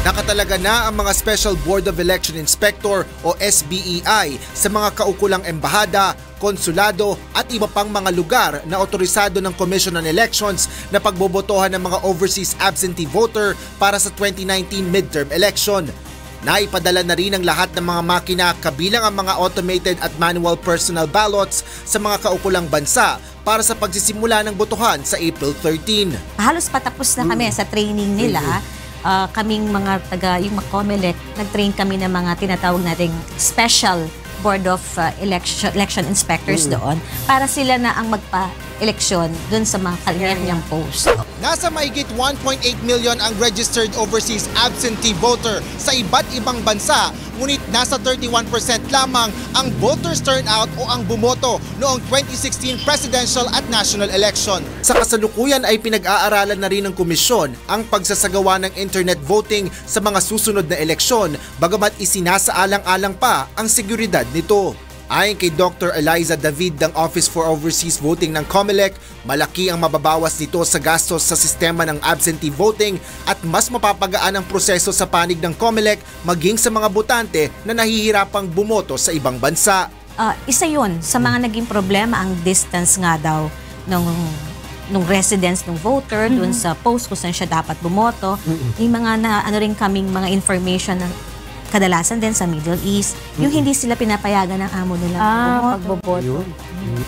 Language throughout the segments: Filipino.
Nakatalaga na ang mga Special Board of Election Inspector o SBEI sa mga kaukulang embahada, konsulado at iba pang mga lugar na otorisado ng Commission on Elections na pagbobotohan ng mga overseas absentee voter para sa 2019 midterm election. Naipadala na rin ang lahat ng mga makina kabilang ang mga automated at manual personal ballots sa mga kaukulang bansa para sa pagsisimula ng botohan sa April 13. Halos patapos na kami sa training nila. Kaming mga yung COMELEC, nag-train kami ng mga tinatawag nating Special Board of Election Inspectors doon para sila na ang magpa-eleksyon doon sa mga kanya-kanyang post. Nasa mahigit 1.8 million ang registered overseas absentee voter sa iba't ibang bansa, ngunit nasa 31% lamang ang voters turnout o ang bumoto noong 2016 presidential at national election. Sa kasalukuyan ay pinag-aaralan na rin ng komisyon ang pagsasagawa ng internet voting sa mga susunod na eleksyon, bagamat isinasaalang-alang pa ang seguridad nito. Ayon kay Dr. Eliza David ng Office for Overseas Voting ng COMELEC, malaki ang mababawas nito sa gastos sa sistema ng absentee voting at mas mapapagaan ang proseso sa panig ng COMELEC maging sa mga botante na nahihirapang bumoto sa ibang bansa. Isa yun sa mga naging problema, ang distance nga daw nung residence ng voter dun sa post kung saan siya dapat bumoto. Yung mga rin kaming mga information na kadalasan din sa Middle East, yung hindi sila pinapayagan ng amo nila pagboboto.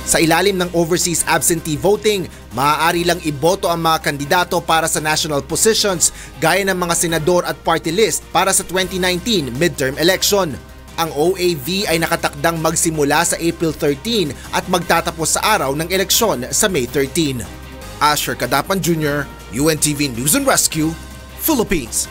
Sa ilalim ng overseas absentee voting, maaari lang iboto ang mga kandidato para sa national positions gaya ng mga senador at party list para sa 2019 midterm election. Ang OAV ay nakatakdang magsimula sa April 13 at magtatapos sa araw ng eleksyon sa May 13. Asher Cadapan Jr., UNTV News and Rescue, Philippines.